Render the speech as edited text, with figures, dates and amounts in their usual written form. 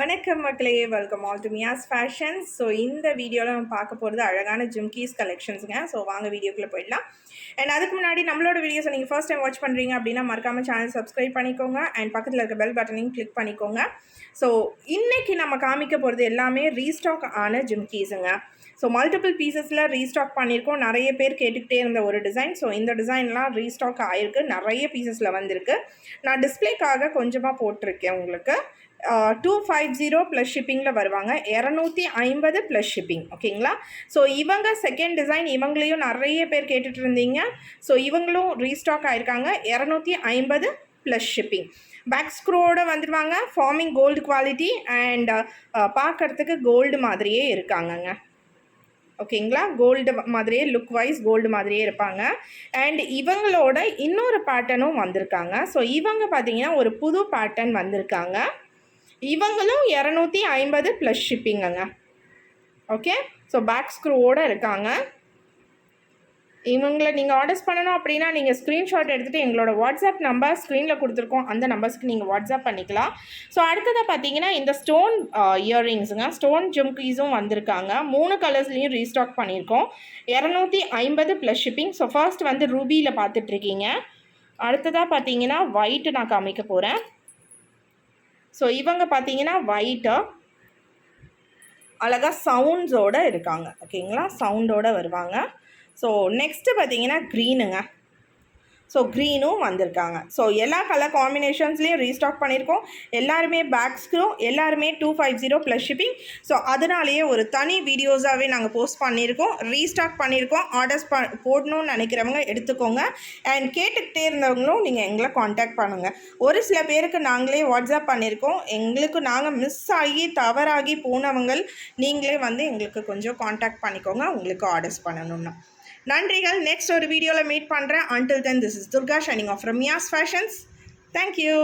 வணக்கம் மக்களே, welcome all to Mia's fashions. So இந்த வீடியோவில் நம்ம பார்க்க போகிறது அழகான ஜிம்கீஸ் கலெக்ஷன்ஸுங்க. ஸோ வாங்க வீடியோக்குள்ளே போயிடலாம். அண்ட் அதுக்கு முன்னாடி நம்மளோட வீடியோஸை நீங்கள் ஃபர்ஸ்ட் டைம் வாட்ச் பண்ணுறீங்க அப்படின்னா மறக்காமல் சேனல் சப்ஸ்கிரைப் பண்ணிக்கோங்க அண்ட் பக்கத்தில் இருக்க பெல் பட்டனையும் கிளிக் பண்ணிக்கோங்க. ஸோ இன்றைக்கி நம்ம காமிக்க போகிறது எல்லாமே ரீஸ்டாக் ஆன ஜிம்கீஸுங்க. ஸோ மல்டிபிள் பீசஸில் ரீஸ்டாக் பண்ணியிருக்கோம். நிறைய பேர் கேட்டுக்கிட்டே இருந்த ஒரு டிசைன். ஸோ இந்த டிசைன்லாம் ரீஸ்டாக் ஆகிருக்கு, நிறைய பீசஸில் வந்திருக்கு. நான் டிஸ்பிளேக்காக கொஞ்சமாக போட்டிருக்கேன் உங்களுக்கு. 250 ப்ளஸ் ஷிப்பிங்கில் வருவாங்க, 250 ப்ளஸ் ஷிப்பிங். ஓகேங்களா? ஸோ இவங்க செகண்ட் டிசைன், இவங்களையும் நிறைய பேர் கேட்டுட்டு இருந்தீங்க. ஸோ இவங்களும் ரீஸ்டாக் ஆகிருக்காங்க, 250 ப்ளஸ் ஷிப்பிங். பேக் ஸ்க்ரூவோடு வந்துடுவாங்க. ஃபார்மிங் கோல்டு குவாலிட்டி அண்ட் பார்க்குறதுக்கு கோல்டு மாதிரியே இருக்காங்கங்க. ஓகேங்களா? கோல்டு மாதிரியே லுக் வைஸ் கோல்டு மாதிரியே இருப்பாங்க. அண்ட் இவங்களோட இன்னொரு பேட்டர்னும் வந்திருக்காங்க. ஸோ இவங்க பார்த்தீங்கன்னா ஒரு புது பேட்டர்ன் வந்திருக்காங்க. இவங்களும் 250 ப்ளஸ் ஷிப்பிங்கங்க. ஓகே, ஸோ பேக் ஸ்க்ரூவோடு இருக்காங்க. இவங்களை நீங்கள் ஆர்டர்ஸ் பண்ணணும் அப்படின்னா நீங்கள் ஸ்க்ரீன்ஷாட் எடுத்துகிட்டு எங்களோட வாட்ஸ்அப் நம்பர் ஸ்க்ரீனில் கொடுத்துருக்கோம், அந்த நம்பர்ஸ்க்கு நீங்கள் வாட்ஸ்அப் பண்ணிக்கலாம். ஸோ அடுத்ததாக பார்த்தீங்கன்னா இந்த ஸ்டோன் இயர்ரிங்ஸுங்க, ஸ்டோன் ஜும்கீஸும் வந்திருக்காங்க. 3 கலர்ஸ்லேயும் ரீஸ்டாக் பண்ணியிருக்கோம். 250 ப்ளஸ் ஷிப்பிங். ஸோ ஃபர்ஸ்ட் வந்து ரூபியில் பார்த்துட்ருக்கீங்க. அடுத்ததாக பார்த்தீங்கன்னா ஒயிட்டு நான் காமிக்க போகிறேன். ஸோ இவங்க பார்த்தீங்கன்னா ஒயிட்டு அழகாக சவுண்ட்ஸோடு இருக்காங்க. ஓகேங்களா? சவுண்டோடு வருவாங்க. ஸோ நெக்ஸ்ட்டு பார்த்தீங்கன்னா க்ரீனுங்க. ஸோ க்ரீனும் வந்திருக்காங்க. ஸோ எல்லா கலர் காம்பினேஷன்ஸ்லேயும் ரீஸ்டாக் பண்ணியிருக்கோம். எல்லாருமே பேக் ஸ்க்ரூ, எல்லாருமே 250 ப்ளஸ் ஷிப்பிங். ஸோ அதனாலேயே ஒரு தனி வீடியோஸாகவே நாங்கள் போஸ்ட் பண்ணியிருக்கோம், ரீஸ்டாக் பண்ணியிருக்கோம். ஆர்டர்ஸ் போடணும்னு நினைக்கிறவங்க எடுத்துக்கோங்க. அண்ட் கேட்டுக்கிட்டே இருந்தவங்களும் நீங்கள் எங்களை காண்டாக்ட் பண்ணுங்கள். ஒரு சில பேருக்கு நாங்களே வாட்ஸ்அப் பண்ணியிருக்கோம். எங்களுக்கு நாங்கள் மிஸ் ஆகி தவறாகி போனவங்க நீங்களே வந்து எங்களுக்கு கொஞ்சம் காண்டாக்ட் பண்ணிக்கோங்க உங்களுக்கு ஆர்டர்ஸ் பண்ணணும்னா. நன்றிகள். நெக்ஸ்ட் ஒரு வீடியோவில் மீட் பண்ணுறேன். Until then, this is Durga signing off from Miya's Fashions. Thank you.